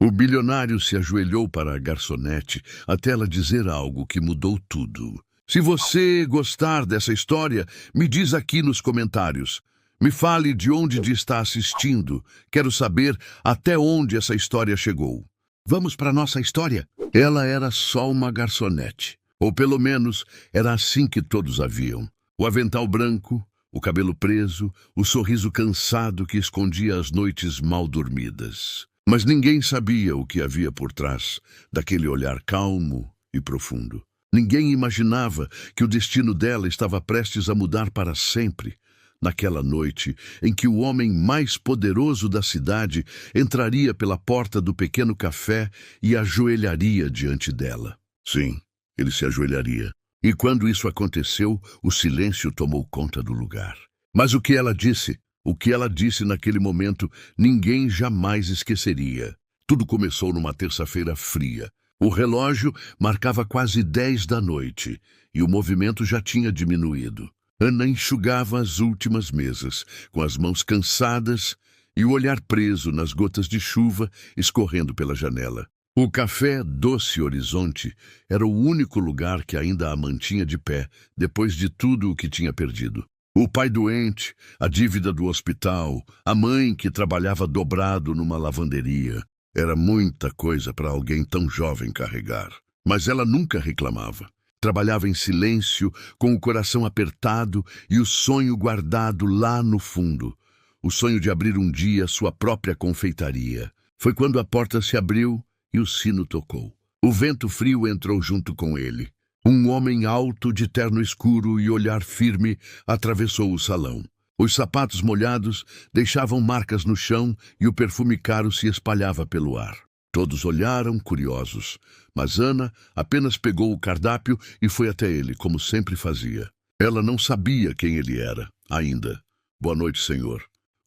O bilionário se ajoelhou para a garçonete até ela dizer algo que mudou tudo. Se você gostar dessa história, me diz aqui nos comentários. Me fale de onde está assistindo. Quero saber até onde essa história chegou. Vamos para nossa história? Ela era só uma garçonete. Ou pelo menos era assim que todos a viam. O avental branco, o cabelo preso, o sorriso cansado que escondia as noites mal dormidas. Mas ninguém sabia o que havia por trás daquele olhar calmo e profundo. Ninguém imaginava que o destino dela estava prestes a mudar para sempre, naquela noite em que o homem mais poderoso da cidade entraria pela porta do pequeno café e ajoelharia diante dela. Sim, ele se ajoelharia. E quando isso aconteceu, o silêncio tomou conta do lugar. Mas o que ela disse? O que ela disse naquele momento, ninguém jamais esqueceria. Tudo começou numa terça-feira fria. O relógio marcava quase 10 da noite e o movimento já tinha diminuído. Ana enxugava as últimas mesas, com as mãos cansadas e o olhar preso nas gotas de chuva escorrendo pela janela. O café Doce Horizonte era o único lugar que ainda a mantinha de pé depois de tudo o que tinha perdido. O pai doente, a dívida do hospital, a mãe que trabalhava dobrado numa lavanderia. Era muita coisa para alguém tão jovem carregar. Mas ela nunca reclamava. Trabalhava em silêncio, com o coração apertado e o sonho guardado lá no fundo. O sonho de abrir um dia sua própria confeitaria. Foi quando a porta se abriu e o sino tocou. O vento frio entrou junto com ele. Um homem alto, de terno escuro e olhar firme, atravessou o salão. Os sapatos molhados deixavam marcas no chão e o perfume caro se espalhava pelo ar. Todos olharam, curiosos, mas Ana apenas pegou o cardápio e foi até ele, como sempre fazia. Ela não sabia quem ele era, ainda. Boa noite, senhor.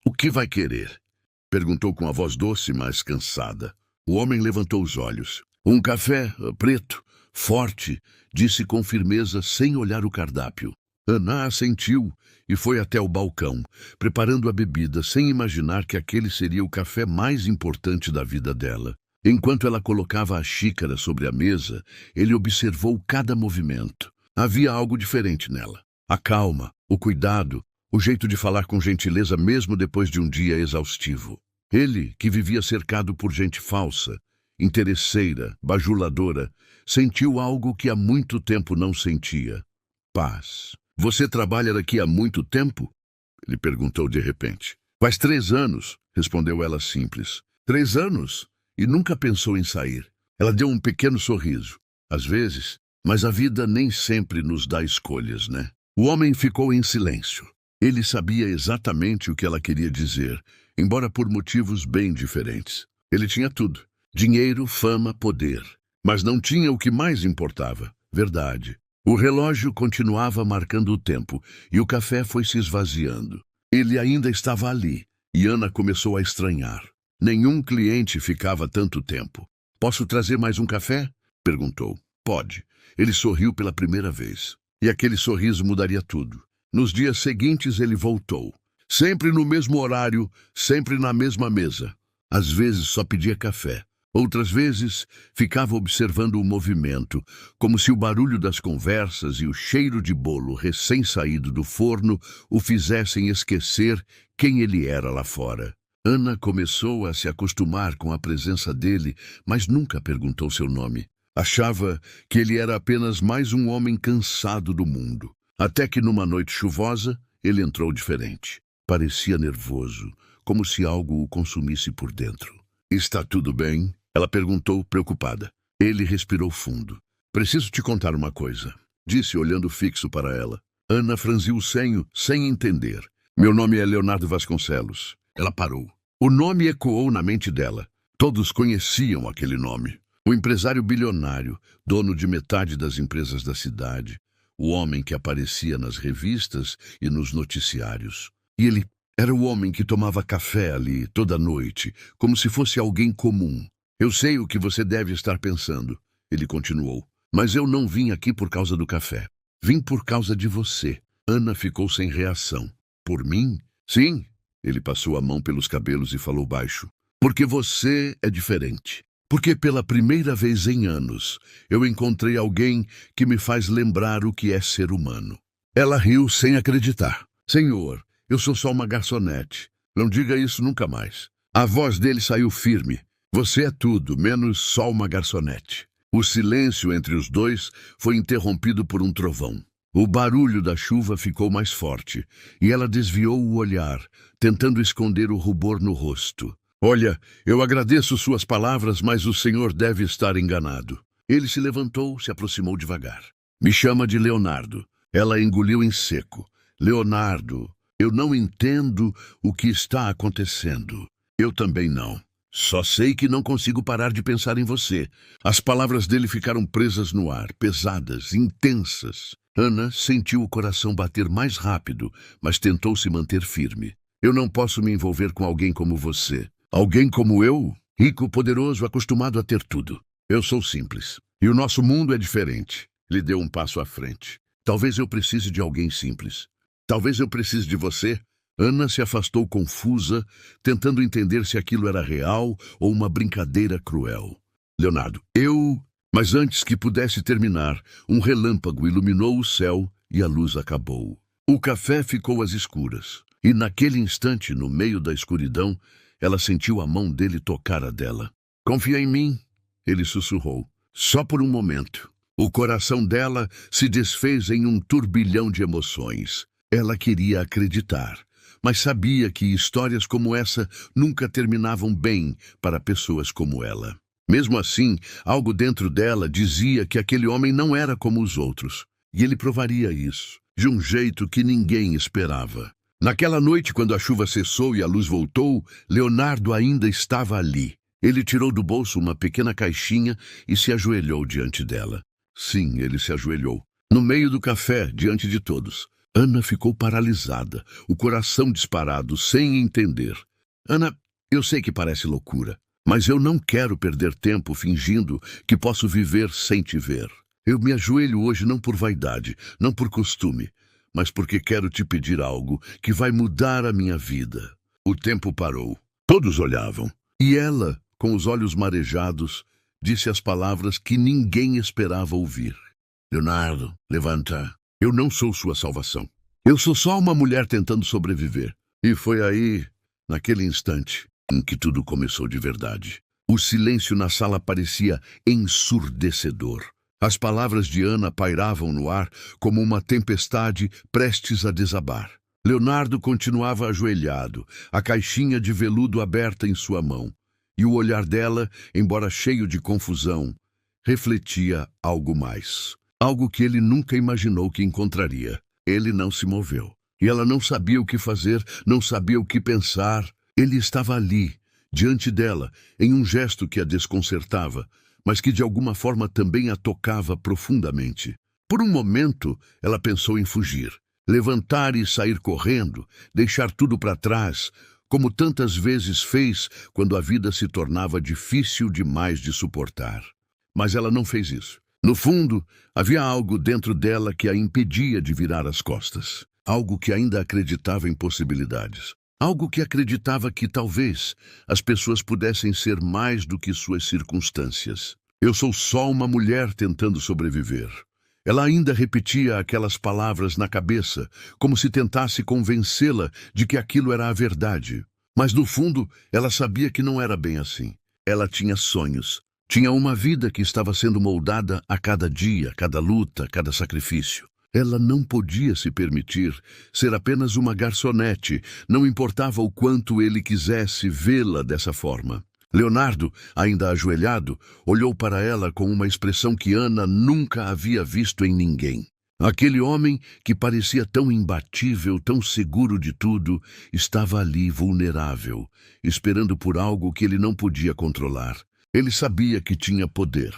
O que vai querer? Perguntou com a voz doce, mas cansada. O homem levantou os olhos. Um café preto, forte, disse com firmeza, sem olhar o cardápio. Ana assentiu e foi até o balcão, preparando a bebida, sem imaginar que aquele seria o café mais importante da vida dela. Enquanto ela colocava a xícara sobre a mesa, ele observou cada movimento. Havia algo diferente nela. A calma, o cuidado, o jeito de falar com gentileza mesmo depois de um dia exaustivo. Ele, que vivia cercado por gente falsa, interesseira, bajuladora, sentiu algo que há muito tempo não sentia. Paz. Você trabalha aqui há muito tempo? Ele perguntou de repente. Faz 3 anos, respondeu ela simples. 3 anos? E nunca pensou em sair. Ela deu um pequeno sorriso. Às vezes, mas a vida nem sempre nos dá escolhas, né? O homem ficou em silêncio. Ele sabia exatamente o que ela queria dizer, embora por motivos bem diferentes. Ele tinha tudo. Dinheiro, fama, poder. Mas não tinha o que mais importava. Verdade. O relógio continuava marcando o tempo e o café foi se esvaziando. Ele ainda estava ali e Ana começou a estranhar. Nenhum cliente ficava tanto tempo. Posso trazer mais um café? Perguntou. Pode. Ele sorriu pela primeira vez. E aquele sorriso mudaria tudo. Nos dias seguintes ele voltou. Sempre no mesmo horário, sempre na mesma mesa. Às vezes só pedia café. Outras vezes ficava observando o movimento, como se o barulho das conversas e o cheiro de bolo recém-saído do forno o fizessem esquecer quem ele era lá fora. Ana começou a se acostumar com a presença dele, mas nunca perguntou seu nome. Achava que ele era apenas mais um homem cansado do mundo. Até que numa noite chuvosa, ele entrou diferente. Parecia nervoso, como se algo o consumisse por dentro. Está tudo bem? Ela perguntou, preocupada. Ele respirou fundo. Preciso te contar uma coisa, disse olhando fixo para ela. Ana franziu o senho, sem entender. Meu nome é Leonardo Vasconcelos. Ela parou. O nome ecoou na mente dela. Todos conheciam aquele nome. O empresário bilionário, dono de metade das empresas da cidade. O homem que aparecia nas revistas e nos noticiários. E ele era o homem que tomava café ali toda noite, como se fosse alguém comum. Eu sei o que você deve estar pensando, ele continuou. Mas eu não vim aqui por causa do café. Vim por causa de você. Ana ficou sem reação. Por mim? Sim. Ele passou a mão pelos cabelos e falou baixo. Porque você é diferente. Porque pela primeira vez em anos, eu encontrei alguém que me faz lembrar o que é ser humano. Ela riu sem acreditar. Senhor, eu sou só uma garçonete. Não diga isso nunca mais. A voz dele saiu firme. Você é tudo, menos só uma garçonete. O silêncio entre os dois foi interrompido por um trovão. O barulho da chuva ficou mais forte, e ela desviou o olhar, tentando esconder o rubor no rosto. Olha, eu agradeço suas palavras, mas o senhor deve estar enganado. Ele se levantou, se aproximou devagar. Me chama de Leonardo. Ela engoliu em seco. Leonardo, eu não entendo o que está acontecendo. Eu também não. Só sei que não consigo parar de pensar em você. As palavras dele ficaram presas no ar, pesadas, intensas. Ana sentiu o coração bater mais rápido, mas tentou se manter firme. Eu não posso me envolver com alguém como você. Alguém como eu? Rico, poderoso, acostumado a ter tudo. Eu sou simples. E o nosso mundo é diferente. Ele deu um passo à frente. Talvez eu precise de alguém simples. Talvez eu precise de você. Ana se afastou confusa, tentando entender se aquilo era real ou uma brincadeira cruel. Leonardo, Mas antes que pudesse terminar, um relâmpago iluminou o céu e a luz acabou. O café ficou às escuras. E naquele instante, no meio da escuridão, ela sentiu a mão dele tocar a dela. Confia em mim, ele sussurrou. Só por um momento. O coração dela se desfez em um turbilhão de emoções. Ela queria acreditar, mas sabia que histórias como essa nunca terminavam bem para pessoas como ela. Mesmo assim, algo dentro dela dizia que aquele homem não era como os outros. E ele provaria isso, de um jeito que ninguém esperava. Naquela noite, quando a chuva cessou e a luz voltou, Leonardo ainda estava ali. Ele tirou do bolso uma pequena caixinha e se ajoelhou diante dela. Sim, ele se ajoelhou. No meio do café, diante de todos. Ana ficou paralisada, o coração disparado, sem entender. Ana, eu sei que parece loucura, mas eu não quero perder tempo fingindo que posso viver sem te ver. Eu me ajoelho hoje não por vaidade, não por costume, mas porque quero te pedir algo que vai mudar a minha vida. O tempo parou. Todos olhavam. E ela, com os olhos marejados, disse as palavras que ninguém esperava ouvir. Leonardo, levanta. Eu não sou sua salvação. Eu sou só uma mulher tentando sobreviver. E foi aí, naquele instante, em que tudo começou de verdade. O silêncio na sala parecia ensurdecedor. As palavras de Ana pairavam no ar como uma tempestade prestes a desabar. Leonardo continuava ajoelhado, a caixinha de veludo aberta em sua mão. E o olhar dela, embora cheio de confusão, refletia algo mais. Algo que ele nunca imaginou que encontraria. Ele não se moveu. E ela não sabia o que fazer, não sabia o que pensar. Ele estava ali, diante dela, em um gesto que a desconcertava, mas que de alguma forma também a tocava profundamente. Por um momento, ela pensou em fugir, levantar e sair correndo, deixar tudo para trás, como tantas vezes fez quando a vida se tornava difícil demais de suportar. Mas ela não fez isso. No fundo, havia algo dentro dela que a impedia de virar as costas. Algo que ainda acreditava em possibilidades. Algo que acreditava que, talvez, as pessoas pudessem ser mais do que suas circunstâncias. Eu sou só uma mulher tentando sobreviver. Ela ainda repetia aquelas palavras na cabeça, como se tentasse convencê-la de que aquilo era a verdade. Mas, no fundo, ela sabia que não era bem assim. Ela tinha sonhos. Tinha uma vida que estava sendo moldada a cada dia, cada luta, cada sacrifício. Ela não podia se permitir ser apenas uma garçonete, não importava o quanto ele quisesse vê-la dessa forma. Leonardo, ainda ajoelhado, olhou para ela com uma expressão que Ana nunca havia visto em ninguém. Aquele homem, que parecia tão imbatível, tão seguro de tudo, estava ali vulnerável, esperando por algo que ele não podia controlar. Ele sabia que tinha poder,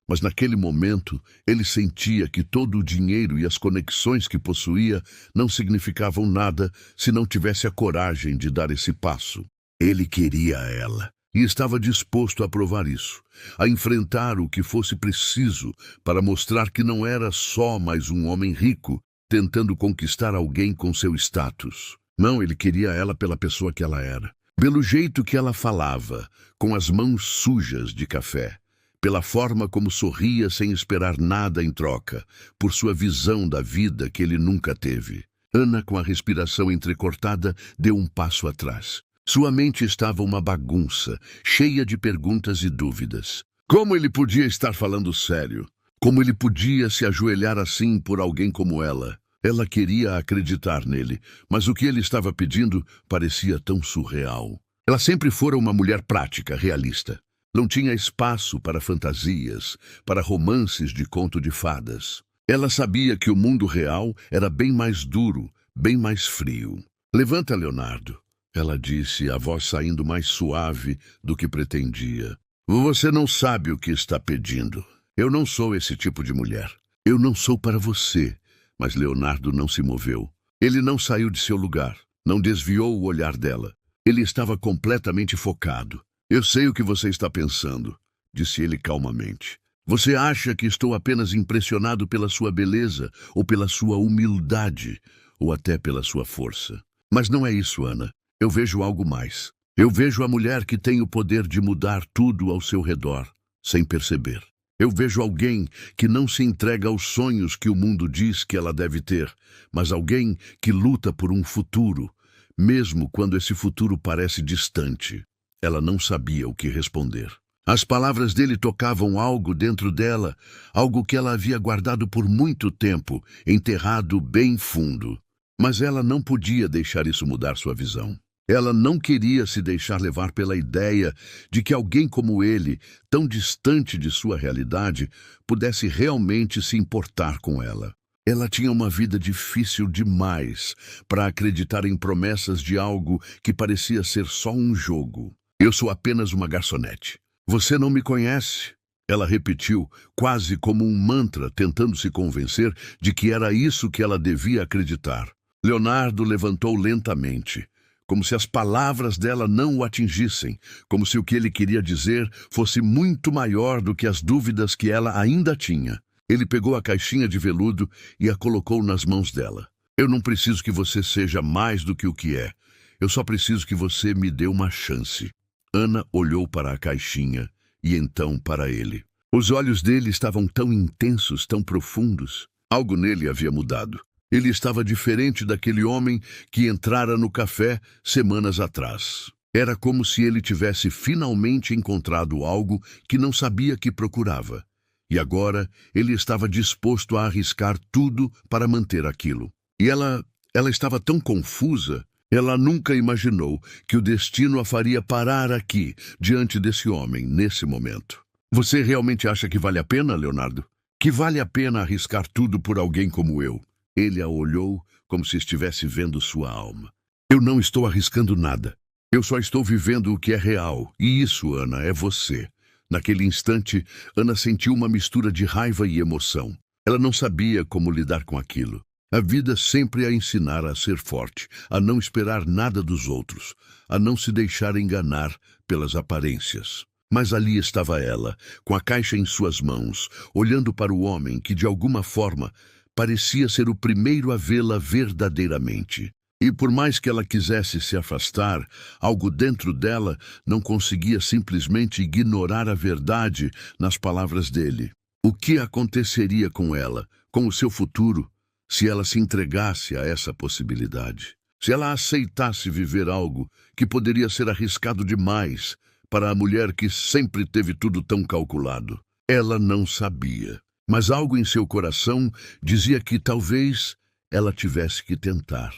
mas naquele momento ele sentia que todo o dinheiro e as conexões que possuía não significavam nada se não tivesse a coragem de dar esse passo. Ele queria ela e estava disposto a provar isso, a enfrentar o que fosse preciso para mostrar que não era só mais um homem rico tentando conquistar alguém com seu status. Não, ele queria ela pela pessoa que ela era. Pelo jeito que ela falava, com as mãos sujas de café, pela forma como sorria sem esperar nada em troca, por sua visão da vida que ele nunca teve. Ana, com a respiração entrecortada, deu um passo atrás. Sua mente estava uma bagunça, cheia de perguntas e dúvidas. Como ele podia estar falando sério? Como ele podia se ajoelhar assim por alguém como ela? Ela queria acreditar nele, mas o que ele estava pedindo parecia tão surreal. Ela sempre fora uma mulher prática, realista. Não tinha espaço para fantasias, para romances de conto de fadas. Ela sabia que o mundo real era bem mais duro, bem mais frio. Levanta, Leonardo, ela disse, a voz saindo mais suave do que pretendia. Você não sabe o que está pedindo. Eu não sou esse tipo de mulher. Eu não sou para você. Mas Leonardo não se moveu. Ele não saiu de seu lugar, não desviou o olhar dela. Ele estava completamente focado. Eu sei o que você está pensando, disse ele calmamente. Você acha que estou apenas impressionado pela sua beleza, ou pela sua humildade, ou até pela sua força. Mas não é isso, Ana. Eu vejo algo mais. Eu vejo a mulher que tem o poder de mudar tudo ao seu redor, sem perceber. Eu vejo alguém que não se entrega aos sonhos que o mundo diz que ela deve ter, mas alguém que luta por um futuro, mesmo quando esse futuro parece distante. Ela não sabia o que responder. As palavras dele tocavam algo dentro dela, algo que ela havia guardado por muito tempo, enterrado bem fundo. Mas ela não podia deixar isso mudar sua visão. Ela não queria se deixar levar pela ideia de que alguém como ele, tão distante de sua realidade, pudesse realmente se importar com ela. Ela tinha uma vida difícil demais para acreditar em promessas de algo que parecia ser só um jogo. Eu sou apenas uma garçonete. Você não me conhece? Ela repetiu, quase como um mantra, tentando se convencer de que era isso que ela devia acreditar. Leonardo levantou lentamente, como se as palavras dela não o atingissem, como se o que ele queria dizer fosse muito maior do que as dúvidas que ela ainda tinha. Ele pegou a caixinha de veludo e a colocou nas mãos dela. Eu não preciso que você seja mais do que o que é. Eu só preciso que você me dê uma chance. Ana olhou para a caixinha e então para ele. Os olhos dele estavam tão intensos, tão profundos. Algo nele havia mudado. Ele estava diferente daquele homem que entrara no café semanas atrás. Era como se ele tivesse finalmente encontrado algo que não sabia que procurava. E agora ele estava disposto a arriscar tudo para manter aquilo. E ela estava tão confusa. Ela nunca imaginou que o destino a faria parar aqui, diante desse homem, nesse momento. Você realmente acha que vale a pena, Leonardo? Que vale a pena arriscar tudo por alguém como eu? Ele a olhou como se estivesse vendo sua alma. Eu não estou arriscando nada. Eu só estou vivendo o que é real. E isso, Ana, é você. Naquele instante, Ana sentiu uma mistura de raiva e emoção. Ela não sabia como lidar com aquilo. A vida sempre a ensinara a ser forte, a não esperar nada dos outros, a não se deixar enganar pelas aparências. Mas ali estava ela, com a caixa em suas mãos, olhando para o homem que, de alguma forma, parecia ser o primeiro a vê-la verdadeiramente. E por mais que ela quisesse se afastar, algo dentro dela não conseguia simplesmente ignorar a verdade nas palavras dele. O que aconteceria com ela, com o seu futuro, se ela se entregasse a essa possibilidade? Se ela aceitasse viver algo que poderia ser arriscado demais para a mulher que sempre teve tudo tão calculado? Ela não sabia. Mas algo em seu coração dizia que talvez ela tivesse que tentar.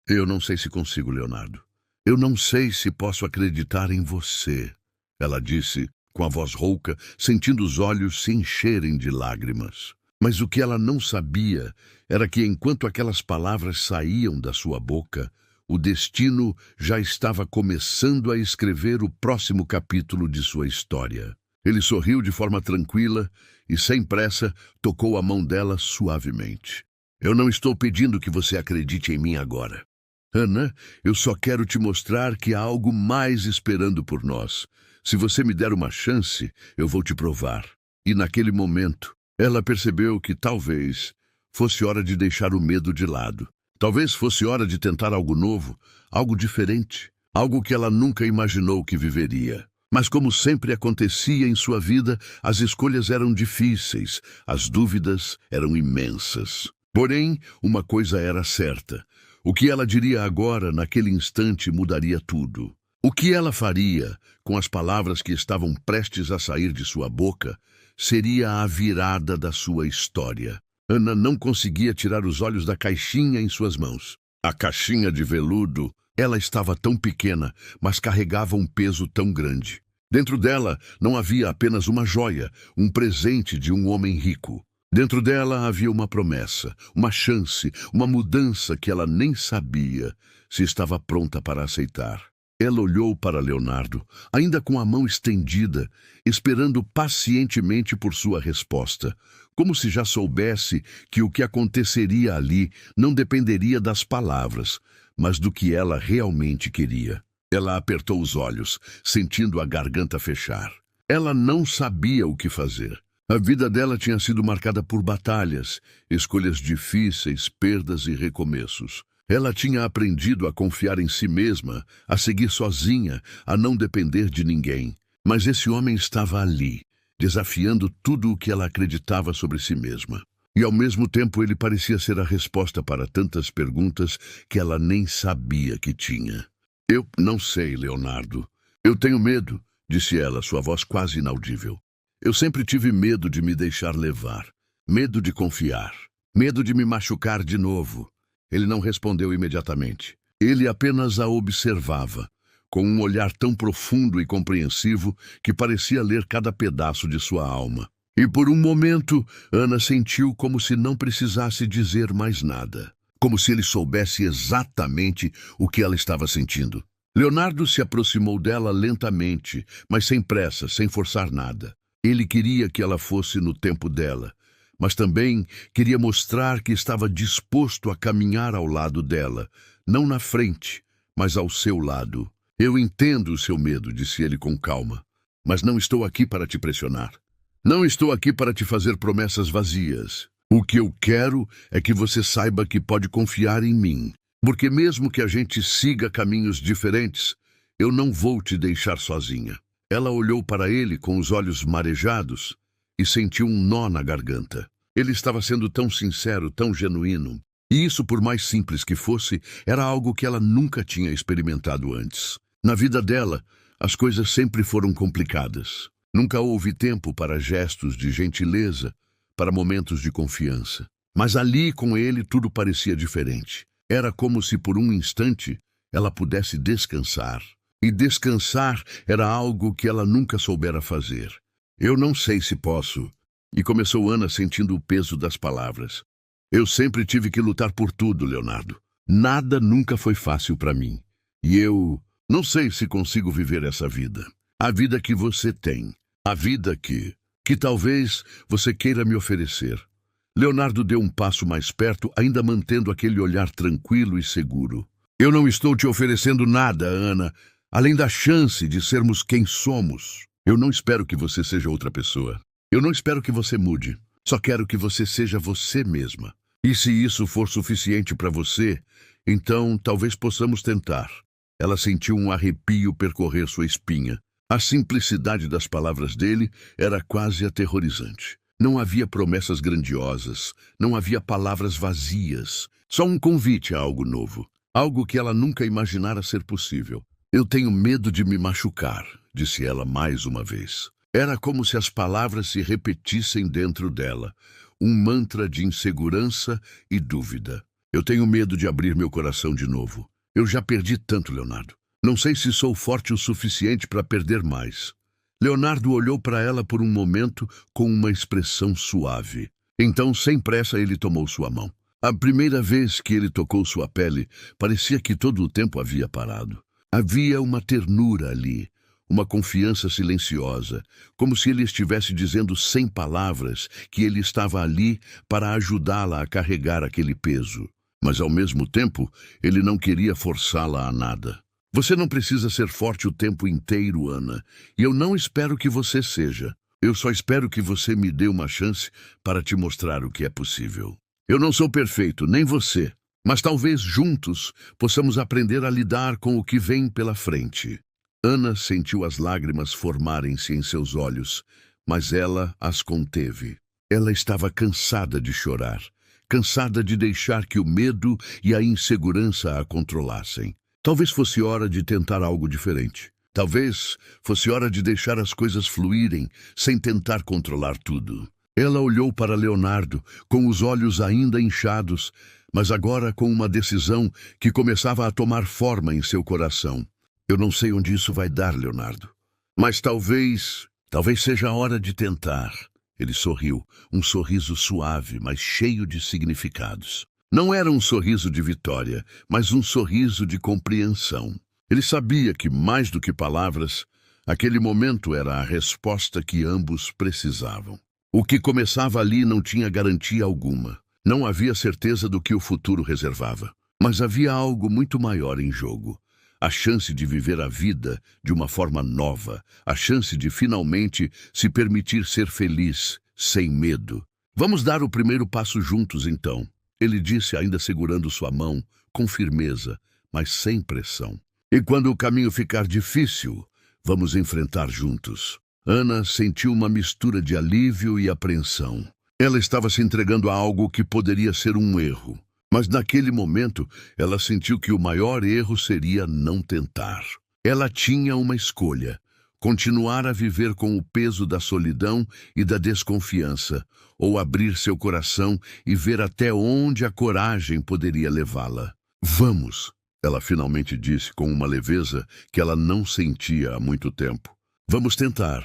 Eu não sei se consigo, Leonardo. Eu não sei se posso acreditar em você, ela disse, com a voz rouca, sentindo os olhos se encherem de lágrimas. Mas o que ela não sabia era que, enquanto aquelas palavras saíam da sua boca, o destino já estava começando a escrever o próximo capítulo de sua história. Ele sorriu de forma tranquila e, sem pressa, tocou a mão dela suavemente. Eu não estou pedindo que você acredite em mim agora. Ana, eu só quero te mostrar que há algo mais esperando por nós. Se você me der uma chance, eu vou te provar. E naquele momento, ela percebeu que talvez fosse hora de deixar o medo de lado. Talvez fosse hora de tentar algo novo, algo diferente. algo que ela nunca imaginou que viveria. Mas como sempre acontecia em sua vida, as escolhas eram difíceis, as dúvidas eram imensas. Porém, uma coisa era certa. O que ela diria agora, naquele instante, mudaria tudo. O que ela faria, com as palavras que estavam prestes a sair de sua boca, seria a virada da sua história. Ana não conseguia tirar os olhos da caixinha em suas mãos. A caixinha de veludo, ela estava tão pequena, mas carregava um peso tão grande. Dentro dela não havia apenas uma joia, um presente de um homem rico. Dentro dela havia uma promessa, uma chance, uma mudança que ela nem sabia se estava pronta para aceitar. Ela olhou para Leonardo, ainda com a mão estendida, esperando pacientemente por sua resposta, como se já soubesse que o que aconteceria ali não dependeria das palavras, mas do que ela realmente queria. Ela apertou os olhos, sentindo a garganta fechar. Ela não sabia o que fazer. A vida dela tinha sido marcada por batalhas, escolhas difíceis, perdas e recomeços. Ela tinha aprendido a confiar em si mesma, a seguir sozinha, a não depender de ninguém. Mas esse homem estava ali, desafiando tudo o que ela acreditava sobre si mesma. E ao mesmo tempo ele parecia ser a resposta para tantas perguntas que ela nem sabia que tinha. Eu não sei, Leonardo. Eu tenho medo, disse ela, sua voz quase inaudível. Eu sempre tive medo de me deixar levar, medo de confiar, medo de me machucar de novo. Ele não respondeu imediatamente. Ele apenas a observava, com um olhar tão profundo e compreensivo que parecia ler cada pedaço de sua alma. E por um momento, Ana sentiu como se não precisasse dizer mais nada. Como se ele soubesse exatamente o que ela estava sentindo. Leonardo se aproximou dela lentamente, mas sem pressa, sem forçar nada. Ele queria que ela fosse no tempo dela, mas também queria mostrar que estava disposto a caminhar ao lado dela, não na frente, mas ao seu lado. Eu entendo o seu medo, disse ele com calma, mas não estou aqui para te pressionar. Não estou aqui para te fazer promessas vazias. O que eu quero é que você saiba que pode confiar em mim, porque mesmo que a gente siga caminhos diferentes, eu não vou te deixar sozinha. Ela olhou para ele com os olhos marejados e sentiu um nó na garganta. Ele estava sendo tão sincero, tão genuíno. E isso, por mais simples que fosse, era algo que ela nunca tinha experimentado antes. Na vida dela, as coisas sempre foram complicadas. Nunca houve tempo para gestos de gentileza, para momentos de confiança. Mas ali, com ele, tudo parecia diferente. Era como se, por um instante, ela pudesse descansar. E descansar era algo que ela nunca soubera fazer. Eu não sei se posso. E começou Ana sentindo o peso das palavras. Eu sempre tive que lutar por tudo, Leonardo. Nada nunca foi fácil para mim. E eu não sei se consigo viver essa vida. A vida que você tem. A vida que talvez você queira me oferecer. Leonardo deu um passo mais perto, ainda mantendo aquele olhar tranquilo e seguro. Eu não estou te oferecendo nada, Ana, além da chance de sermos quem somos. Eu não espero que você seja outra pessoa. Eu não espero que você mude. Só quero que você seja você mesma. E se isso for suficiente para você, então talvez possamos tentar. Ela sentiu um arrepio percorrer sua espinha. A simplicidade das palavras dele era quase aterrorizante. Não havia promessas grandiosas, não havia palavras vazias, só um convite a algo novo, algo que ela nunca imaginara ser possível. Eu tenho medo de me machucar, disse ela mais uma vez. Era como se as palavras se repetissem dentro dela, um mantra de insegurança e dúvida. Eu tenho medo de abrir meu coração de novo. Eu já perdi tanto, Leonardo. Não sei se sou forte o suficiente para perder mais. Leonardo olhou para ela por um momento com uma expressão suave. Então, sem pressa, ele tomou sua mão. A primeira vez que ele tocou sua pele, parecia que todo o tempo havia parado. Havia uma ternura ali, uma confiança silenciosa, como se ele estivesse dizendo sem palavras que ele estava ali para ajudá-la a carregar aquele peso. Mas, ao mesmo tempo, ele não queria forçá-la a nada. Você não precisa ser forte o tempo inteiro, Ana, e eu não espero que você seja. Eu só espero que você me dê uma chance para te mostrar o que é possível. Eu não sou perfeito, nem você, Mas talvez juntos possamos aprender a lidar com o que vem pela frente. Ana sentiu as lágrimas formarem-se em seus olhos, mas ela as conteve. Ela estava cansada de chorar, cansada de deixar que o medo e a insegurança a controlassem. Talvez fosse hora de tentar algo diferente. Talvez fosse hora de deixar as coisas fluírem, sem tentar controlar tudo. Ela olhou para Leonardo, com os olhos ainda inchados, mas agora com uma decisão que começava a tomar forma em seu coração. Eu não sei onde isso vai dar, Leonardo. Mas talvez seja a hora de tentar. Ele sorriu, um sorriso suave, mas cheio de significados. Não era um sorriso de vitória, mas um sorriso de compreensão. Ele sabia que, mais do que palavras, aquele momento era a resposta que ambos precisavam. O que começava ali não tinha garantia alguma. Não havia certeza do que o futuro reservava. Mas havia algo muito maior em jogo. A chance de viver a vida de uma forma nova. A chance de finalmente se permitir ser feliz, sem medo. Vamos dar o primeiro passo juntos, então. Ele disse, ainda segurando sua mão, com firmeza, mas sem pressão. E quando o caminho ficar difícil, vamos enfrentar juntos. Ana sentiu uma mistura de alívio e apreensão. Ela estava se entregando a algo que poderia ser um erro. Mas naquele momento, ela sentiu que o maior erro seria não tentar. Ela tinha uma escolha: continuar a viver com o peso da solidão e da desconfiança, ou abrir seu coração e ver até onde a coragem poderia levá-la. Vamos, ela finalmente disse com uma leveza que ela não sentia há muito tempo. Vamos tentar.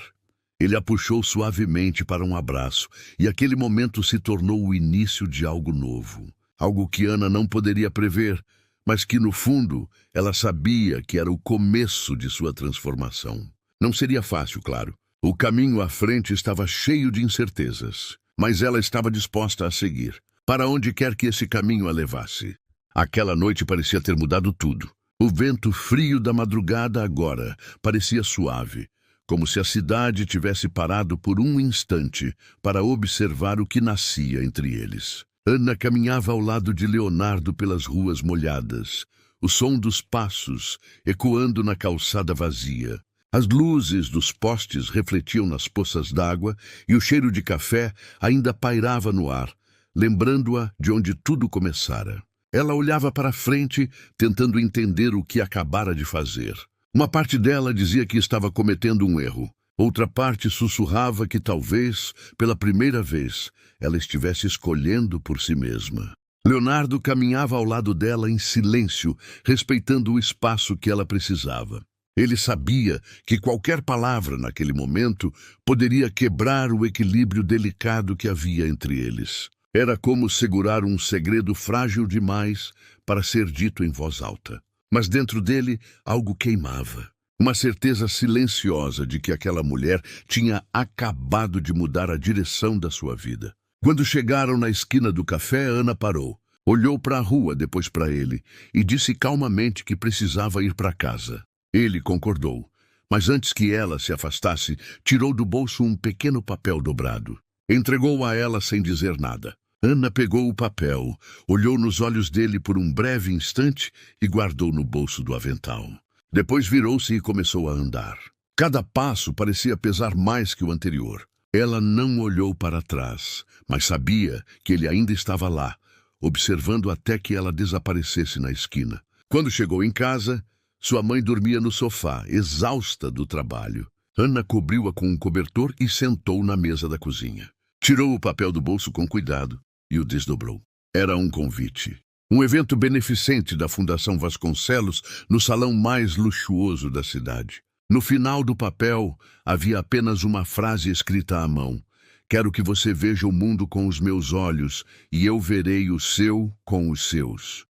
Ele a puxou suavemente para um abraço, e aquele momento se tornou o início de algo novo. Algo que Ana não poderia prever, mas que, no fundo, ela sabia que era o começo de sua transformação. Não seria fácil, claro. O caminho à frente estava cheio de incertezas, mas ela estava disposta a seguir, para onde quer que esse caminho a levasse. Aquela noite parecia ter mudado tudo. O vento frio da madrugada agora parecia suave, como se a cidade tivesse parado por um instante para observar o que nascia entre eles. Ana caminhava ao lado de Leonardo pelas ruas molhadas, o som dos passos ecoando na calçada vazia. As luzes dos postes refletiam nas poças d'água e o cheiro de café ainda pairava no ar, lembrando-a de onde tudo começara. Ela olhava para frente, tentando entender o que acabara de fazer. Uma parte dela dizia que estava cometendo um erro. Outra parte sussurrava que talvez, pela primeira vez, ela estivesse escolhendo por si mesma. Leonardo caminhava ao lado dela em silêncio, respeitando o espaço que ela precisava. Ele sabia que qualquer palavra naquele momento poderia quebrar o equilíbrio delicado que havia entre eles. Era como segurar um segredo frágil demais para ser dito em voz alta. Mas dentro dele algo queimava. Uma certeza silenciosa de que aquela mulher tinha acabado de mudar a direção da sua vida. Quando chegaram na esquina do café, Ana parou. Olhou para a rua, depois para ele, e disse calmamente que precisava ir para casa. Ele concordou, mas antes que ela se afastasse, tirou do bolso um pequeno papel dobrado. Entregou-o a ela sem dizer nada. Ana pegou o papel, olhou nos olhos dele por um breve instante e guardou no bolso do avental. Depois virou-se e começou a andar. Cada passo parecia pesar mais que o anterior. Ela não olhou para trás, mas sabia que ele ainda estava lá, observando até que ela desaparecesse na esquina. Quando chegou em casa, sua mãe dormia no sofá, exausta do trabalho. Ana cobriu-a com um cobertor e sentou na mesa da cozinha. Tirou o papel do bolso com cuidado e o desdobrou. Era um convite. Um evento beneficente da Fundação Vasconcelos no salão mais luxuoso da cidade. No final do papel havia apenas uma frase escrita à mão. Quero que você veja o mundo com os meus olhos e eu verei o seu com os seus.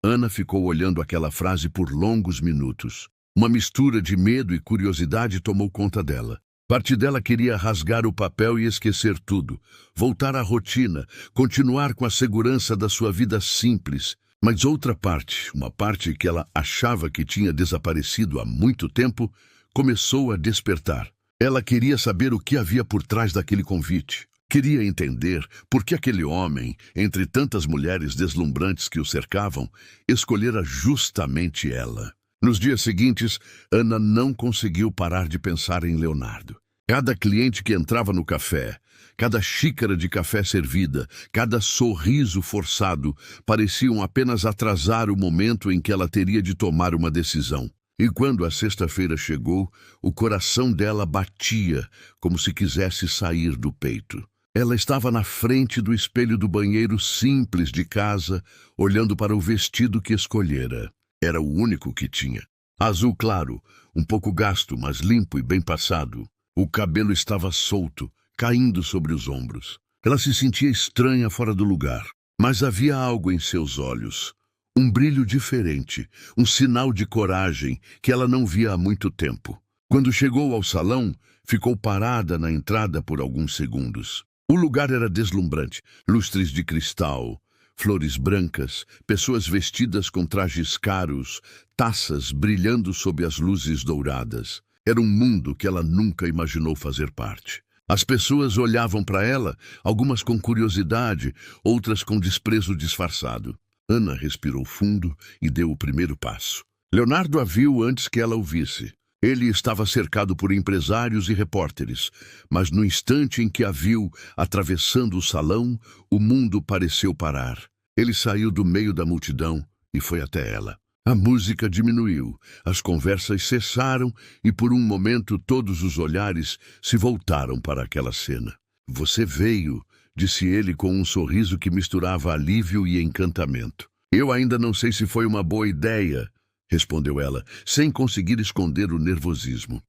Ana ficou olhando aquela frase por longos minutos. Uma mistura de medo e curiosidade tomou conta dela. Parte dela queria rasgar o papel e esquecer tudo, voltar à rotina, continuar com a segurança da sua vida simples. Mas outra parte, uma parte que ela achava que tinha desaparecido há muito tempo, começou a despertar. Ela queria saber o que havia por trás daquele convite. Queria entender por que aquele homem, entre tantas mulheres deslumbrantes que o cercavam, escolhera justamente ela. Nos dias seguintes, Ana não conseguiu parar de pensar em Leonardo. Cada cliente que entrava no café, cada xícara de café servida, cada sorriso forçado, pareciam apenas atrasar o momento em que ela teria de tomar uma decisão. E quando a sexta-feira chegou, o coração dela batia como se quisesse sair do peito. Ela estava na frente do espelho do banheiro simples de casa, olhando para o vestido que escolhera. Era o único que tinha. Azul claro, um pouco gasto, mas limpo e bem passado. O cabelo estava solto, caindo sobre os ombros. Ela se sentia estranha fora do lugar, mas havia algo em seus olhos. Um brilho diferente, um sinal de coragem que ela não via há muito tempo. Quando chegou ao salão, ficou parada na entrada por alguns segundos. O lugar era deslumbrante, lustres de cristal, flores brancas, pessoas vestidas com trajes caros, taças brilhando sob as luzes douradas. Era um mundo que ela nunca imaginou fazer parte. As pessoas olhavam para ela, algumas com curiosidade, outras com desprezo disfarçado. Ana respirou fundo e deu o primeiro passo. Leonardo a viu antes que ela o visse. Ele estava cercado por empresários e repórteres, mas no instante em que a viu atravessando o salão, o mundo pareceu parar. Ele saiu do meio da multidão e foi até ela. A música diminuiu, as conversas cessaram e por um momento todos os olhares se voltaram para aquela cena. "Você veio", disse ele com um sorriso que misturava alívio e encantamento. "Eu ainda não sei se foi uma boa ideia", respondeu ela, sem conseguir esconder o nervosismo.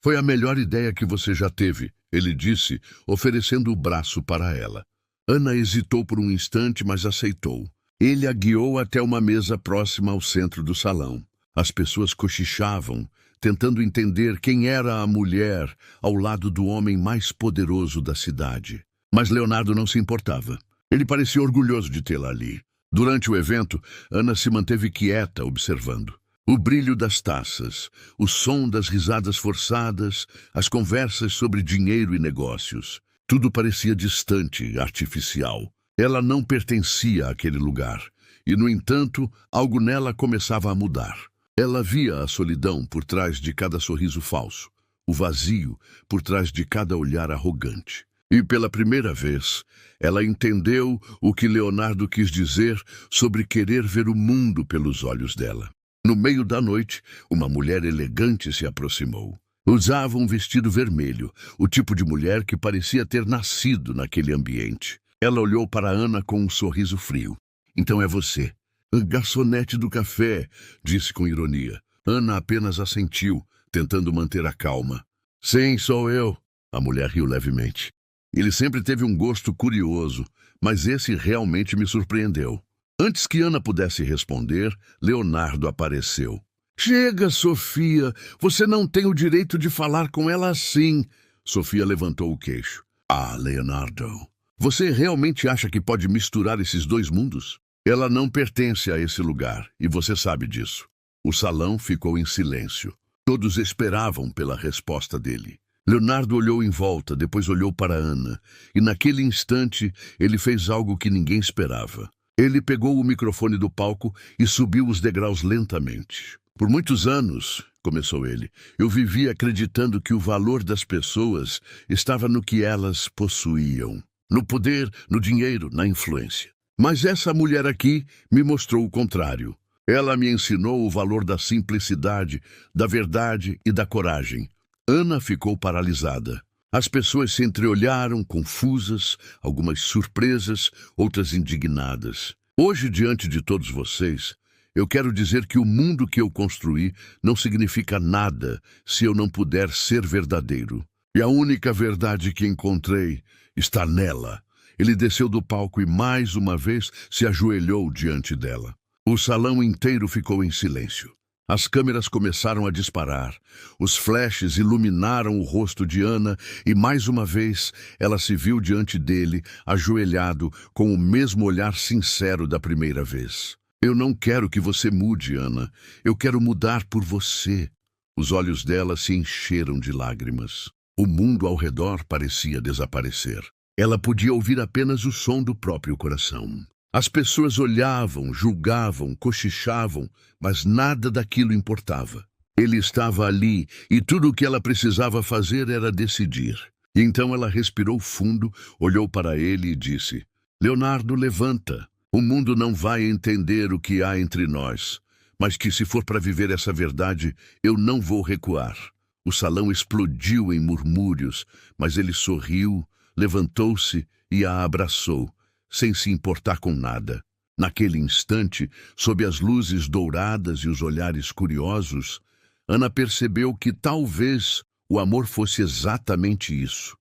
"Foi a melhor ideia que você já teve", ele disse, oferecendo o braço para ela. Ana hesitou por um instante, mas aceitou. Ele a guiou até uma mesa próxima ao centro do salão. As pessoas cochichavam, tentando entender quem era a mulher ao lado do homem mais poderoso da cidade. Mas Leonardo não se importava. Ele parecia orgulhoso de tê-la ali. Durante o evento, Ana se manteve quieta, observando. O brilho das taças, o som das risadas forçadas, as conversas sobre dinheiro e negócios. Tudo parecia distante, artificial. Ela não pertencia àquele lugar, e, no entanto, algo nela começava a mudar. Ela via a solidão por trás de cada sorriso falso, o vazio por trás de cada olhar arrogante. E, pela primeira vez, ela entendeu o que Leonardo quis dizer sobre querer ver o mundo pelos olhos dela. No meio da noite, uma mulher elegante se aproximou. Usava um vestido vermelho, o tipo de mulher que parecia ter nascido naquele ambiente. Ela olhou para Ana com um sorriso frio. "Então é você." "Garçonete do café", disse com ironia. Ana apenas assentiu, tentando manter a calma. "Sim, sou eu." A mulher riu levemente. "Ele sempre teve um gosto curioso, mas esse realmente me surpreendeu." Antes que Ana pudesse responder, Leonardo apareceu. "Chega, Sofia, você não tem o direito de falar com ela assim." Sofia levantou o queixo. "Ah, Leonardo, você realmente acha que pode misturar esses dois mundos? Ela não pertence a esse lugar, e você sabe disso." O salão ficou em silêncio. Todos esperavam pela resposta dele. Leonardo olhou em volta, depois olhou para Ana, e naquele instante ele fez algo que ninguém esperava. Ele pegou o microfone do palco e subiu os degraus lentamente. "Por muitos anos", começou ele, "eu vivi acreditando que o valor das pessoas estava no que elas possuíam. No poder, no dinheiro, na influência. Mas essa mulher aqui me mostrou o contrário. Ela me ensinou o valor da simplicidade, da verdade e da coragem." Ana ficou paralisada. As pessoas se entreolharam, confusas, algumas surpresas, outras indignadas. "Hoje, diante de todos vocês, eu quero dizer que o mundo que eu construí não significa nada se eu não puder ser verdadeiro. E a única verdade que encontrei está nela." Ele desceu do palco e mais uma vez se ajoelhou diante dela. O salão inteiro ficou em silêncio. As câmeras começaram a disparar. Os flashes iluminaram o rosto de Ana e mais uma vez ela se viu diante dele, ajoelhado, com o mesmo olhar sincero da primeira vez. "Eu não quero que você mude, Ana. Eu quero mudar por você." Os olhos dela se encheram de lágrimas. O mundo ao redor parecia desaparecer. Ela podia ouvir apenas o som do próprio coração. As pessoas olhavam, julgavam, cochichavam, mas nada daquilo importava. Ele estava ali e tudo o que ela precisava fazer era decidir. Então ela respirou fundo, olhou para ele e disse: Leonardo, levanta. O mundo não vai entender o que há entre nós, mas que se for para viver essa verdade, eu não vou recuar. O salão explodiu em murmúrios, mas ele sorriu, levantou-se e a abraçou, sem se importar com nada. Naquele instante, sob as luzes douradas e os olhares curiosos, Ana percebeu que talvez o amor fosse exatamente isso.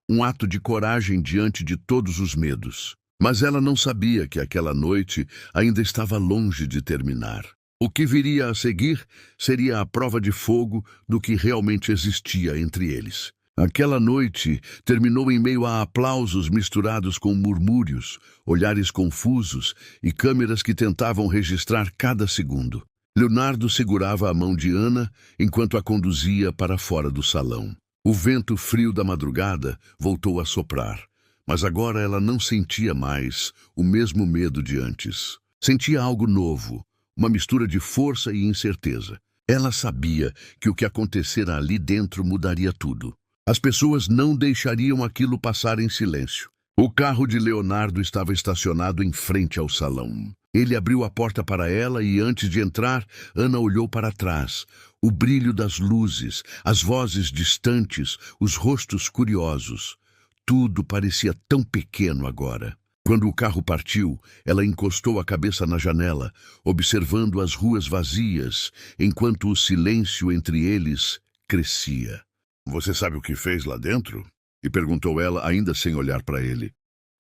Um ato de coragem diante de todos os medos. Mas ela não sabia que aquela noite ainda estava longe de terminar. O que viria a seguir seria a prova de fogo do que realmente existia entre eles. Aquela noite terminou em meio a aplausos misturados com murmúrios, olhares confusos e câmeras que tentavam registrar cada segundo. Leonardo segurava a mão de Ana enquanto a conduzia para fora do salão. O vento frio da madrugada voltou a soprar, mas agora ela não sentia mais o mesmo medo de antes. Sentia algo novo, uma mistura de força e incerteza. Ela sabia que o que acontecera ali dentro mudaria tudo. As pessoas não deixariam aquilo passar em silêncio. O carro de Leonardo estava estacionado em frente ao salão. Ele abriu a porta para ela e, antes de entrar, Ana olhou para trás. O brilho das luzes, as vozes distantes, os rostos curiosos. Tudo parecia tão pequeno agora. Quando o carro partiu, ela encostou a cabeça na janela, observando as ruas vazias, enquanto o silêncio entre eles crescia. "Você sabe o que fez lá dentro?" E perguntou ela, ainda sem olhar para ele.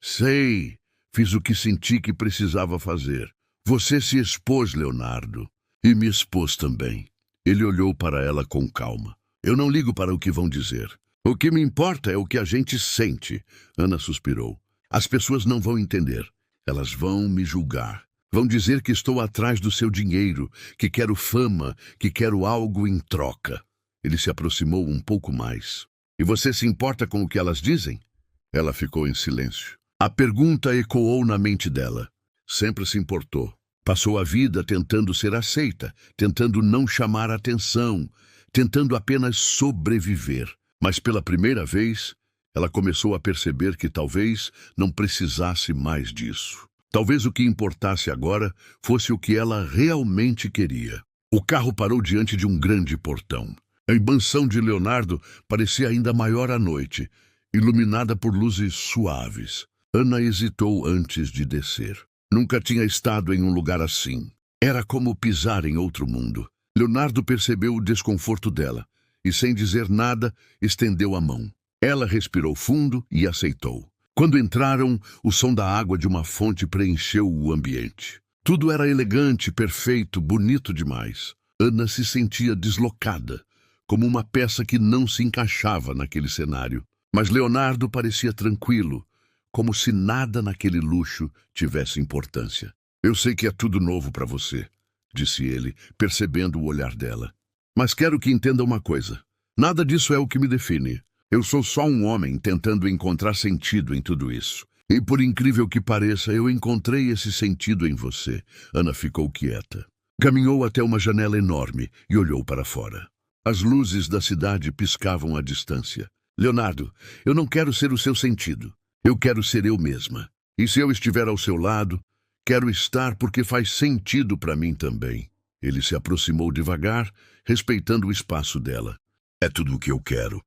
"Sei. Fiz o que senti que precisava fazer. Você se expôs, Leonardo. E me expôs também." Ele olhou para ela com calma. "Eu não ligo para o que vão dizer. O que me importa é o que a gente sente." Ana suspirou. "As pessoas não vão entender. Elas vão me julgar. Vão dizer que estou atrás do seu dinheiro, que quero fama, que quero algo em troca." Ele se aproximou um pouco mais. "E você se importa com o que elas dizem?" Ela ficou em silêncio. A pergunta ecoou na mente dela. Sempre se importou. Passou a vida tentando ser aceita, tentando não chamar atenção, tentando apenas sobreviver. Mas pela primeira vez, ela começou a perceber que talvez não precisasse mais disso. Talvez o que importasse agora fosse o que ela realmente queria. O carro parou diante de um grande portão. A mansão de Leonardo parecia ainda maior à noite, iluminada por luzes suaves. Ana hesitou antes de descer. Nunca tinha estado em um lugar assim. Era como pisar em outro mundo. Leonardo percebeu o desconforto dela e, sem dizer nada, estendeu a mão. Ela respirou fundo e aceitou. Quando entraram, o som da água de uma fonte preencheu o ambiente. Tudo era elegante, perfeito, bonito demais. Ana se sentia deslocada, como uma peça que não se encaixava naquele cenário. Mas Leonardo parecia tranquilo, como se nada naquele luxo tivesse importância. "Eu sei que é tudo novo para você", disse ele, percebendo o olhar dela. "Mas quero que entenda uma coisa. Nada disso é o que me define. Eu sou só um homem tentando encontrar sentido em tudo isso. E por incrível que pareça, eu encontrei esse sentido em você." Ana ficou quieta. Caminhou até uma janela enorme e olhou para fora. As luzes da cidade piscavam à distância. "Leonardo, eu não quero ser o seu sentido. Eu quero ser eu mesma. E se eu estiver ao seu lado, quero estar porque faz sentido para mim também." Ele se aproximou devagar, respeitando o espaço dela. "É tudo o que eu quero.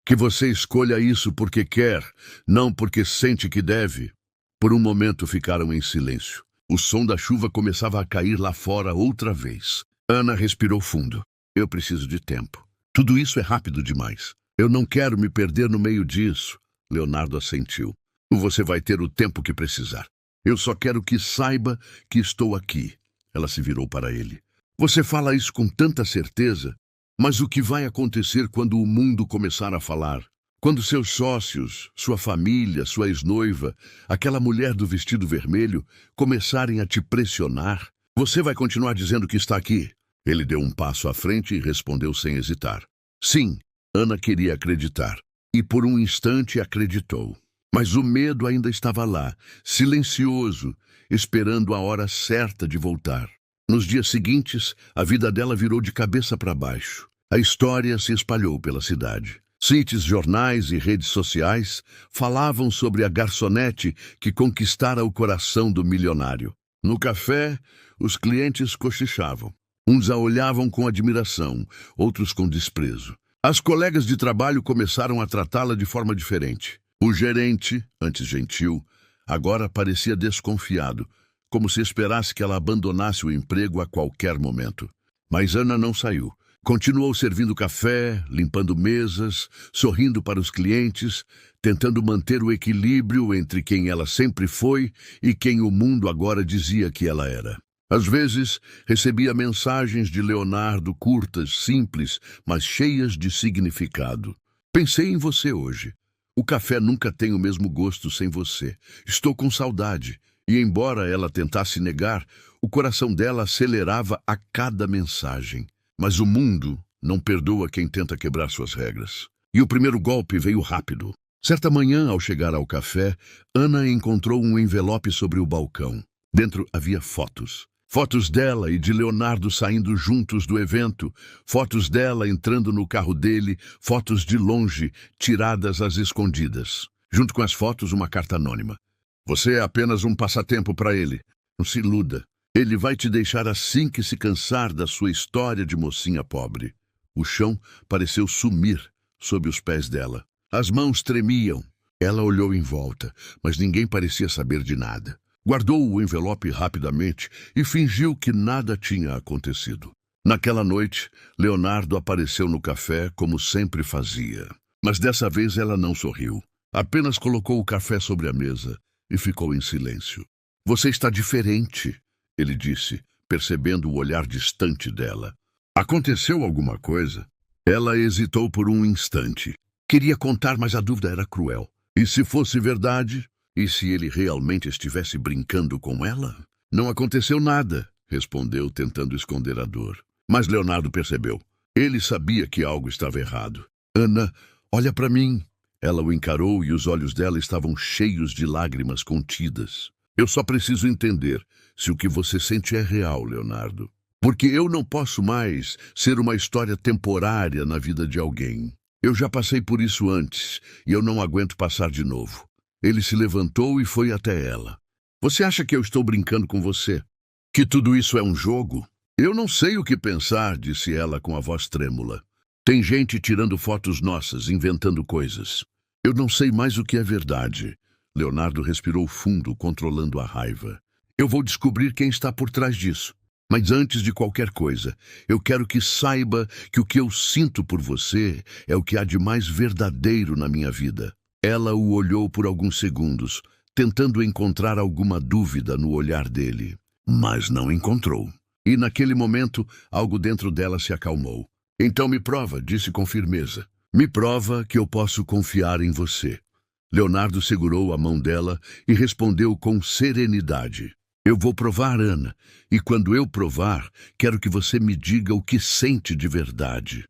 Que você escolha isso porque quer, não porque sente que deve." Por um momento ficaram em silêncio. O som da chuva começava a cair lá fora outra vez. Ana respirou fundo. "Eu preciso de tempo. Tudo isso é rápido demais. Eu não quero me perder no meio disso." Leonardo assentiu. "Você vai ter o tempo que precisar. Eu só quero que saiba que estou aqui." Ela se virou para ele. "Você fala isso com tanta certeza, mas o que vai acontecer quando o mundo começar a falar? Quando seus sócios, sua família, sua ex-noiva, aquela mulher do vestido vermelho, começarem a te pressionar? Você vai continuar dizendo que está aqui?" Ele deu um passo à frente e respondeu sem hesitar. "Sim." Ana queria acreditar. E por um instante acreditou. Mas o medo ainda estava lá, silencioso, esperando a hora certa de voltar. Nos dias seguintes, a vida dela virou de cabeça para baixo. A história se espalhou pela cidade. Sites, jornais e redes sociais falavam sobre a garçonete que conquistara o coração do milionário. No café, os clientes cochichavam. Uns a olhavam com admiração, outros com desprezo. As colegas de trabalho começaram a tratá-la de forma diferente. O gerente, antes gentil, agora parecia desconfiado, como se esperasse que ela abandonasse o emprego a qualquer momento. Mas Ana não saiu. Continuou servindo café, limpando mesas, sorrindo para os clientes, tentando manter o equilíbrio entre quem ela sempre foi e quem o mundo agora dizia que ela era. Às vezes, recebia mensagens de Leonardo curtas, simples, mas cheias de significado. Pensei em você hoje. O café nunca tem o mesmo gosto sem você. Estou com saudade. E embora ela tentasse negar, o coração dela acelerava a cada mensagem. Mas o mundo não perdoa quem tenta quebrar suas regras. E o primeiro golpe veio rápido. Certa manhã, ao chegar ao café, Ana encontrou um envelope sobre o balcão. Dentro havia fotos. Fotos dela e de Leonardo saindo juntos do evento, fotos dela entrando no carro dele, fotos de longe, tiradas às escondidas. Junto com as fotos, uma carta anônima. Você é apenas um passatempo para ele. Não se iluda. Ele vai te deixar assim que se cansar da sua história de mocinha pobre. O chão pareceu sumir sob os pés dela. As mãos tremiam. Ela olhou em volta, mas ninguém parecia saber de nada. Guardou o envelope rapidamente e fingiu que nada tinha acontecido. Naquela noite, Leonardo apareceu no café como sempre fazia. Mas dessa vez ela não sorriu. Apenas colocou o café sobre a mesa e ficou em silêncio. Você está diferente, ele disse, percebendo o olhar distante dela. Aconteceu alguma coisa? Ela hesitou por um instante. Queria contar, mas a dúvida era cruel. E se fosse verdade? E se ele realmente estivesse brincando com ela? Não aconteceu nada, respondeu, tentando esconder a dor. Mas Leonardo percebeu. Ele sabia que algo estava errado. Ana, olha para mim. Ela o encarou e os olhos dela estavam cheios de lágrimas contidas. Eu só preciso entender se o que você sente é real, Leonardo. Porque eu não posso mais ser uma história temporária na vida de alguém. Eu já passei por isso antes e eu não aguento passar de novo. Ele se levantou e foi até ela. Você acha que eu estou brincando com você? Que tudo isso é um jogo? Eu não sei o que pensar, disse ela com a voz trêmula. Tem gente tirando fotos nossas, inventando coisas. Eu não sei mais o que é verdade. Leonardo respirou fundo, controlando a raiva. Eu vou descobrir quem está por trás disso. Mas antes de qualquer coisa, eu quero que saiba que o que eu sinto por você é o que há de mais verdadeiro na minha vida. Ela o olhou por alguns segundos, tentando encontrar alguma dúvida no olhar dele. Mas não encontrou. E naquele momento, algo dentro dela se acalmou. Então me prova, disse com firmeza. Me prova que eu posso confiar em você. Leonardo segurou a mão dela e respondeu com serenidade. Eu vou provar, Ana, e quando eu provar, quero que você me diga o que sente de verdade.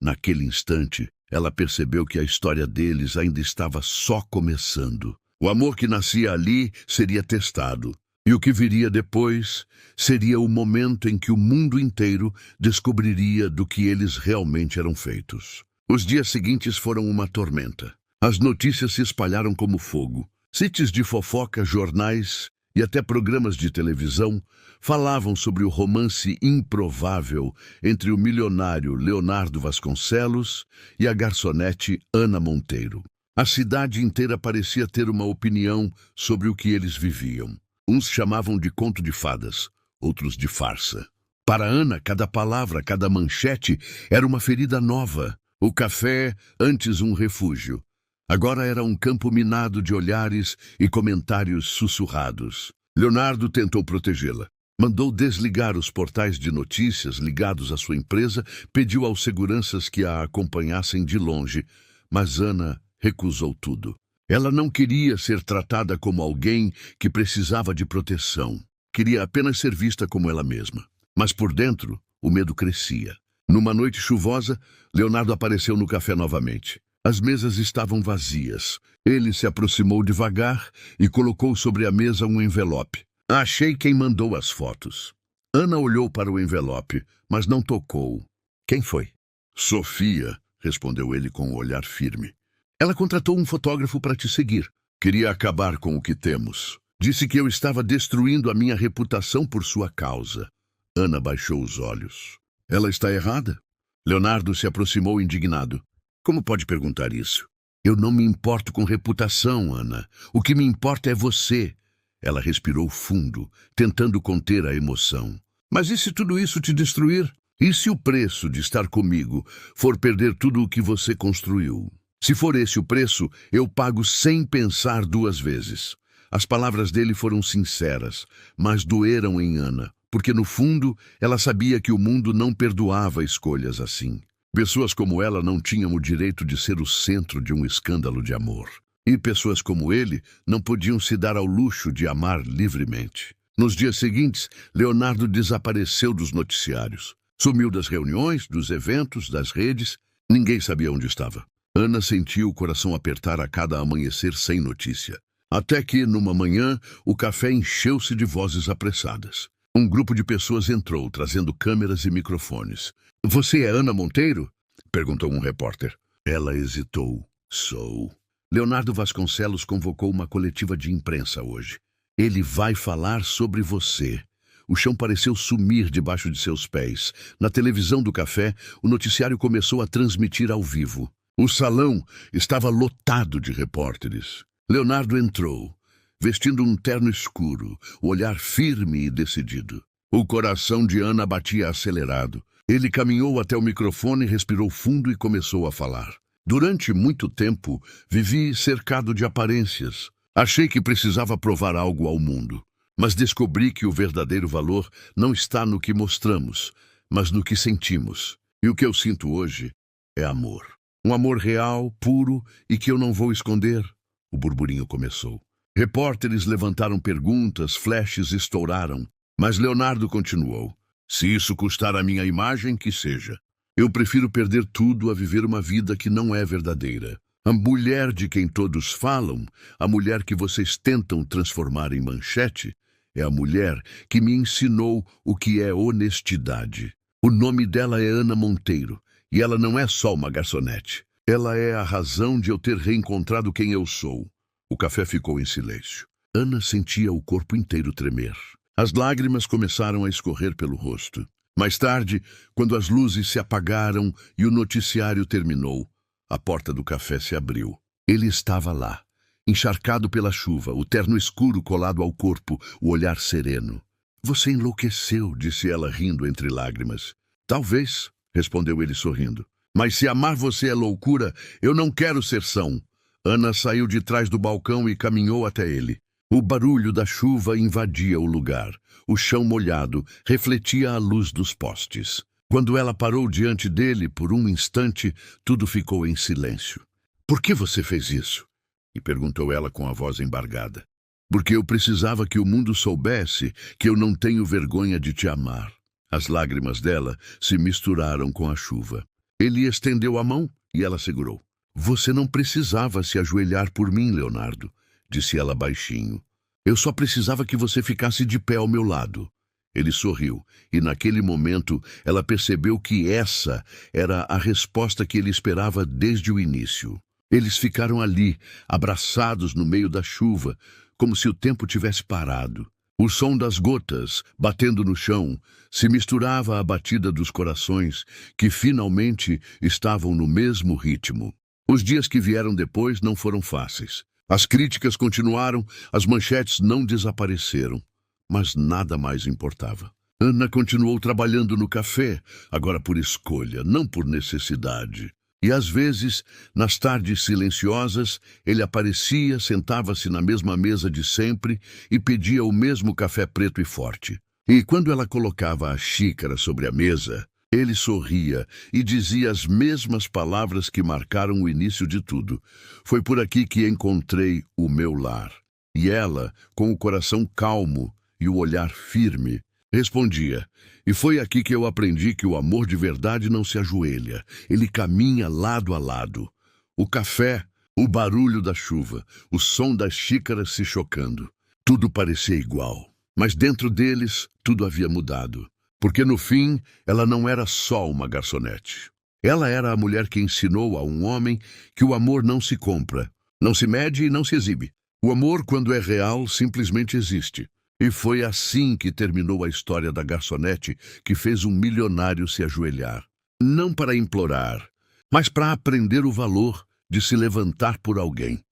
Naquele instante, ela percebeu que a história deles ainda estava só começando. O amor que nascia ali seria testado. E o que viria depois seria o momento em que o mundo inteiro descobriria do que eles realmente eram feitos. Os dias seguintes foram uma tormenta. As notícias se espalharam como fogo. Sites de fofoca, jornais e até programas de televisão falavam sobre o romance improvável entre o milionário Leonardo Vasconcelos e a garçonete Ana Monteiro. A cidade inteira parecia ter uma opinião sobre o que eles viviam. Uns chamavam de conto de fadas, outros de farsa. Para Ana, cada palavra, cada manchete era uma ferida nova. O café, antes um refúgio, agora era um campo minado de olhares e comentários sussurrados. Leonardo tentou protegê-la. Mandou desligar os portais de notícias ligados à sua empresa, pediu aos seguranças que a acompanhassem de longe, mas Ana recusou tudo. Ela não queria ser tratada como alguém que precisava de proteção. Queria apenas ser vista como ela mesma. Mas por dentro, o medo crescia. Numa noite chuvosa, Leonardo apareceu no café novamente. As mesas estavam vazias. Ele se aproximou devagar e colocou sobre a mesa um envelope. Achei quem mandou as fotos. Ana olhou para o envelope, mas não tocou. Quem foi? Sofia, respondeu ele com um olhar firme. Ela contratou um fotógrafo para te seguir. Queria acabar com o que temos. Disse que eu estava destruindo a minha reputação por sua causa. Ana baixou os olhos. Ela está errada? Leonardo se aproximou indignado. Como pode perguntar isso? Eu não me importo com reputação, Ana. O que me importa é você. Ela respirou fundo, tentando conter a emoção. Mas e se tudo isso te destruir? E se o preço de estar comigo for perder tudo o que você construiu? Se for esse o preço, eu pago sem pensar duas vezes. As palavras dele foram sinceras, mas doeram em Ana, porque no fundo ela sabia que o mundo não perdoava escolhas assim. Pessoas como ela não tinham o direito de ser o centro de um escândalo de amor. E pessoas como ele não podiam se dar ao luxo de amar livremente. Nos dias seguintes, Leonardo desapareceu dos noticiários. Sumiu das reuniões, dos eventos, das redes. Ninguém sabia onde estava. Ana sentiu o coração apertar a cada amanhecer sem notícia. Até que, numa manhã, o café encheu-se de vozes apressadas. Um grupo de pessoas entrou, trazendo câmeras e microfones. Você é Ana Monteiro? Perguntou um repórter. Ela hesitou. Sou. Leonardo Vasconcelos convocou uma coletiva de imprensa hoje. Ele vai falar sobre você. O chão pareceu sumir debaixo de seus pés. Na televisão do café, o noticiário começou a transmitir ao vivo. O salão estava lotado de repórteres. Leonardo entrou, vestindo um terno escuro, o olhar firme e decidido. O coração de Ana batia acelerado. Ele caminhou até o microfone, respirou fundo e começou a falar. Durante muito tempo, vivi cercado de aparências. Achei que precisava provar algo ao mundo. Mas descobri que o verdadeiro valor não está no que mostramos, mas no que sentimos. E o que eu sinto hoje é amor. Um amor real, puro e que eu não vou esconder. O burburinho começou. Repórteres levantaram perguntas, flashes estouraram. Mas Leonardo continuou. Se isso custar a minha imagem, que seja. Eu prefiro perder tudo a viver uma vida que não é verdadeira. A mulher de quem todos falam, a mulher que vocês tentam transformar em manchete, é a mulher que me ensinou o que é honestidade. O nome dela é Ana Monteiro, e ela não é só uma garçonete. Ela é a razão de eu ter reencontrado quem eu sou. O café ficou em silêncio. Ana sentia o corpo inteiro tremer. As lágrimas começaram a escorrer pelo rosto. Mais tarde, quando as luzes se apagaram e o noticiário terminou, a porta do café se abriu. Ele estava lá, encharcado pela chuva, o terno escuro colado ao corpo, o olhar sereno. Você enlouqueceu, disse ela rindo entre lágrimas. Talvez, respondeu ele sorrindo. Mas se amar você é loucura, eu não quero ser são. Ana saiu de trás do balcão e caminhou até ele. O barulho da chuva invadia o lugar. O chão molhado refletia a luz dos postes. Quando ela parou diante dele, por um instante, tudo ficou em silêncio. Por que você fez isso? E perguntou ela com a voz embargada. Porque eu precisava que o mundo soubesse que eu não tenho vergonha de te amar. As lágrimas dela se misturaram com a chuva. Ele estendeu a mão e ela segurou. Você não precisava se ajoelhar por mim, Leonardo, disse ela baixinho. Eu só precisava que você ficasse de pé ao meu lado. Ele sorriu, e naquele momento ela percebeu que essa era a resposta que ele esperava desde o início. Eles ficaram ali, abraçados no meio da chuva, como se o tempo tivesse parado. O som das gotas, batendo no chão, se misturava à batida dos corações, que finalmente estavam no mesmo ritmo. Os dias que vieram depois não foram fáceis. As críticas continuaram, as manchetes não desapareceram. Mas nada mais importava. Ana continuou trabalhando no café, agora por escolha, não por necessidade. E às vezes, nas tardes silenciosas, ele aparecia, sentava-se na mesma mesa de sempre e pedia o mesmo café preto e forte. E quando ela colocava a xícara sobre a mesa, ele sorria e dizia as mesmas palavras que marcaram o início de tudo. Foi por aqui que encontrei o meu lar. E ela, com o coração calmo e o olhar firme, respondia. E foi aqui que eu aprendi que o amor de verdade não se ajoelha. Ele caminha lado a lado. o café, o barulho da chuva, o som das xícaras se chocando. Tudo parecia igual, mas dentro deles tudo havia mudado. Porque no fim, ela não era só uma garçonete. Ela era a mulher que ensinou a um homem que o amor não se compra, não se mede e não se exibe. O amor, quando é real, simplesmente existe. E foi assim que terminou a história da garçonete que fez um milionário se ajoelhar. Não para implorar, mas para aprender o valor de se levantar por alguém.